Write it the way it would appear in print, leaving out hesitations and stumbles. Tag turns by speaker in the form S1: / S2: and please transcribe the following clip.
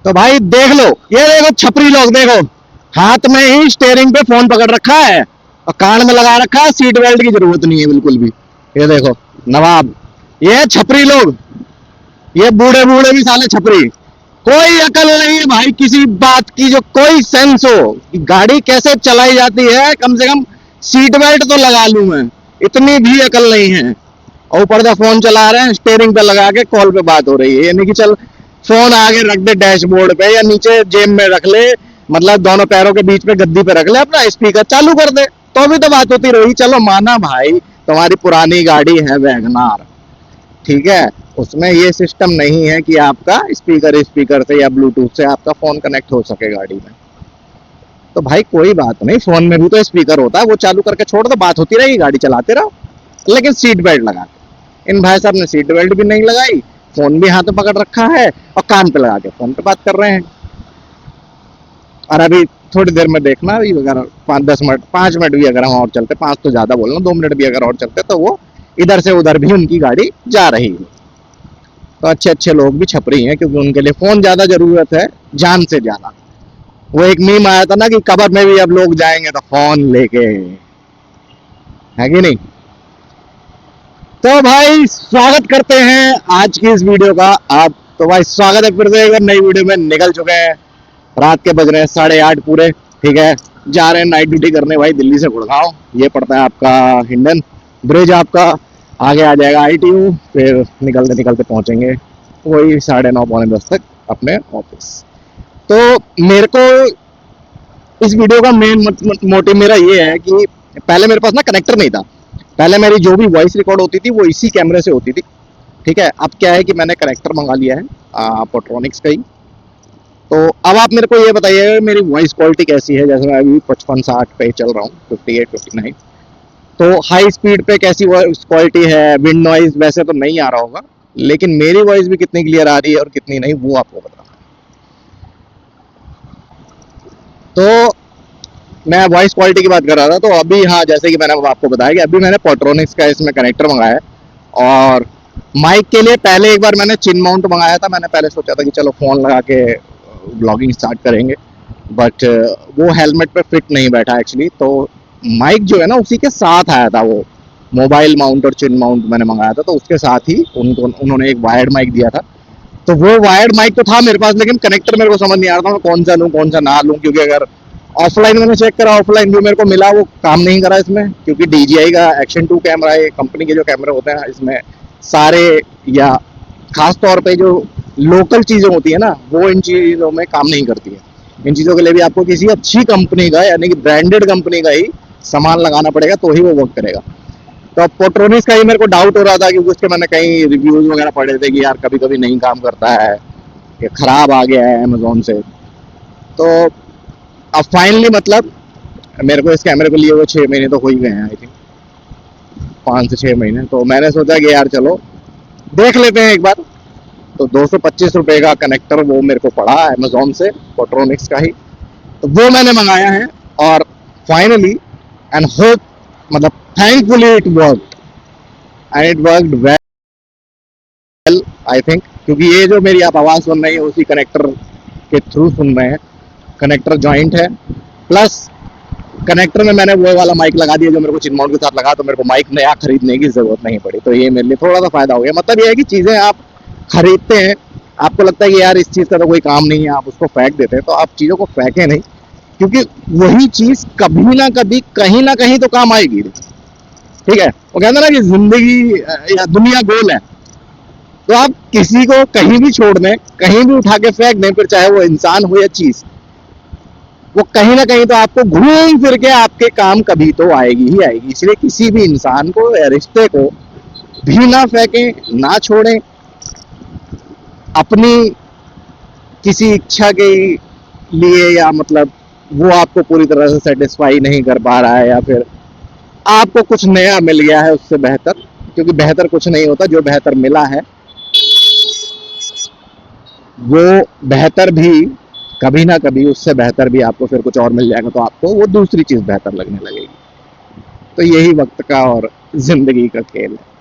S1: तो भाई देख लो, ये देखो छपरी लोग, देखो हाथ में ही स्टेयरिंग पे फोन पकड़ रखा है और कान में लगा रखा है, सीट बेल्ट की जरूरत नहीं है बिल्कुल भी। ये देखो नवाब, ये छपरी लोग, ये बूढ़े बूढ़े भी साले छपरी। कोई अकल नहीं है भाई किसी बात की, जो कोई सेंस हो कि गाड़ी कैसे चलाई जाती है, कम से कम सीट बेल्ट तो लगा लूं मैं, इतनी भी अकल नहीं है। और ऊपर से फोन चला रहे हैं, स्टेयरिंग पे लगा के कॉल पे बात हो रही है, यानी कि चल फोन आगे रख दे डैशबोर्ड पे या नीचे जेब में रख ले, मतलब दोनों पैरों के बीच पे गद्दी पे रख ले, अपना स्पीकर चालू कर दे तो भी तो बात होती रही। चलो माना भाई तुम्हारी पुरानी गाड़ी है वैगनार, ठीक है, उसमें ये सिस्टम नहीं है कि आपका स्पीकर से या ब्लूटूथ से आपका फोन कनेक्ट हो सके गाड़ी में, तो भाई कोई बात नहीं, फोन में भी तो स्पीकर होता है, वो चालू करके छोड़ दो, बात होती रहेगी, गाड़ी चलाते रहो। लेकिन सीट बेल्ट लगा के, इन भाई साहब ने सीट बेल्ट भी नहीं लगाई, फोन भी हाथ में पकड़ रखा है और कान पे लगा के फोन पे बात कर रहे हैं। और अभी थोड़ी देर में देखना, अभी अगर 5-10 मिनट, 5 मिनट भी अगर हम और चलते, 5 तो ज्यादा बोलना, 2 मिनट भी अगर और चलते तो वो इधर से उधर भी उनकी गाड़ी जा रही है। तो अच्छे अच्छे लोग भी छपरी हैं, क्योंकि उनके लिए फोन ज्यादा जरूरत है जान से ज्यादा। वो एक मीम आया था ना कि कब्र में भी अब लोग जाएंगे तो फोन लेके, है कि नहीं। तो भाई स्वागत करते हैं आज की इस वीडियो का। आप तो भाई स्वागत है फिर से एक नई वीडियो में। निकल चुके हैं, रात के बज रहे हैं 8:30 पूरे, ठीक है, जा रहे हैं नाइट ड्यूटी करने भाई दिल्ली से गुड़गांव। ये पड़ता है आपका हिंडन ब्रिज, आपका आगे आ जाएगा ITU, फिर निकलते निकलते पहुंचेंगे वही 9:30-10 तक अपने ऑफिस। तो मेरे को इस वीडियो का मेन मोटिव मेरा ये है कि पहले मेरे पास ना कनेक्टर नहीं था। पहले मेरी जो भी वॉइस रिकॉर्ड होती थी वो इसी कैमरे से होती थी, ठीक है। अब क्या है कि मैंने कनेक्टर मंगा लिया है पोट्रॉनिक्स का ही। तो अब आप मेरे को ये बताइए मेरी वॉइस क्वालिटी कैसी है। जैसे मैं अभी 55-60 पे चल रहा हूँ, 58-59, तो हाई स्पीड पे कैसी वॉइस क्वालिटी है। विंड नॉइज वैसे तो नहीं आ रहा होगा, लेकिन मेरी वॉइस भी कितनी क्लियर आ रही है और कितनी नहीं, वो आपको बताना। तो मैं वॉइस क्वालिटी की बात कर रहा था, तो अभी हाँ, जैसे कि मैंने आपको बताया कि अभी मैंने पोट्रॉनिक्स का इसमें कनेक्टर मंगाया है। और माइक के लिए पहले एक बार मैंने चिन माउंट मंगाया था। मैंने पहले सोचा था कि चलो फोन लगा के ब्लॉगिंग स्टार्ट करेंगे, बट वो हेलमेट पे फिट नहीं बैठा एक्चुअली। तो माइक जो है ना उसी के साथ आया था, वो मोबाइल माउंट और चिन माउंट मैंने मंगाया था, तो उसके साथ ही उन्होंने एक वायर्ड माइक दिया था। तो वो वायर्ड माइक तो था मेरे पास, लेकिन कनेक्टर मेरे को समझ नहीं आ रहा था मैं कौन सा लूँ कौन सा ना लूँ, क्योंकि अगर ऑफलाइन मैंने चेक करा, ऑफलाइन जो मेरे को मिला वो काम नहीं करा इसमें, क्योंकि DJI का एक्शन 2 कैमरा है, कंपनी के जो कैमरे होते हैं इसमें सारे, या खास तौर पे जो लोकल चीजें होती है ना, वो इन चीजों में काम नहीं करती है। इन चीजों के लिए भी आपको किसी अच्छी कंपनी का, यानी कि ब्रांडेड कंपनी का ही सामान लगाना पड़ेगा, तो ही वो वर्क करेगा। तो अब पोट्रोनिक्स का ही मेरे को डाउट हो रहा था, क्योंकि उसके मैंने कई रिव्यूज वगैरह पढ़े थे कि यार कभी कभी नहीं काम करता है, ये खराब आ गया है अमेजोन से। तो अब फाइनली मतलब मेरे को इस कैमरे को लिए हुए 6 महीने तो हो ही गए हैं, आई थिंक 5 से 6 महीने। तो मैंने सोचा कि यार चलो देख लेते हैं एक बार। तो 225 रुपए का कनेक्टर वो मेरे को पड़ा अमेजोन से, पोट्रोनिक्स का ही, तो वो मैंने मंगाया है। और फाइनली एंड होप, मतलब thankfully it worked, and it worked well I think, क्योंकि ये जो मेरी आप आवाज सुन रही है उसी कनेक्टर के थ्रू सुन रहे हैं। कनेक्टर जॉइंट है, प्लस कनेक्टर में मैंने वो वाला माइक लगा दिया जो मेरे को चिन माउंट के साथ लगा, तो मेरे को माइक नया खरीदने की जरूरत नहीं पड़ी। तो ये मेरे लिए थोड़ा सा फायदा हो गया। मतलब ये है कि चीजें आप खरीदते हैं, आपको लगता है कि यार इस चीज का तो कोई काम नहीं है, आप उसको फेंक देते हैं, तो आप चीजों को फेंके नहीं, क्योंकि वही चीज कभी ना कभी कहीं ना कहीं तो काम आएगी, ठीक है। वो कहते हैं ना कि जिंदगी या दुनिया गोल है, तो आप किसी को कहीं भी छोड़ दें, कहीं भी उठा के फेंक दें, फिर चाहे वो इंसान हो या चीज, वो कहीं ना कहीं तो आपको घूम फिर के आपके काम कभी तो आएगी ही आएगी। इसलिए किसी भी इंसान को या रिश्ते को भी ना फेंकें, ना छोड़ें। अपनी किसी इच्छा के लिए, या मतलब वो आपको पूरी तरह से सेटिस्फाई नहीं कर पा रहा है, या फिर आपको कुछ नया मिल गया है उससे बेहतर, क्योंकि बेहतर कुछ नहीं होता, जो बेहतर मिला है वो बेहतर भी कभी ना कभी, उससे बेहतर भी आपको फिर कुछ और मिल जाएगा, तो आपको वो दूसरी चीज बेहतर लगने लगेगी। तो यही वक्त का और जिंदगी का खेल है।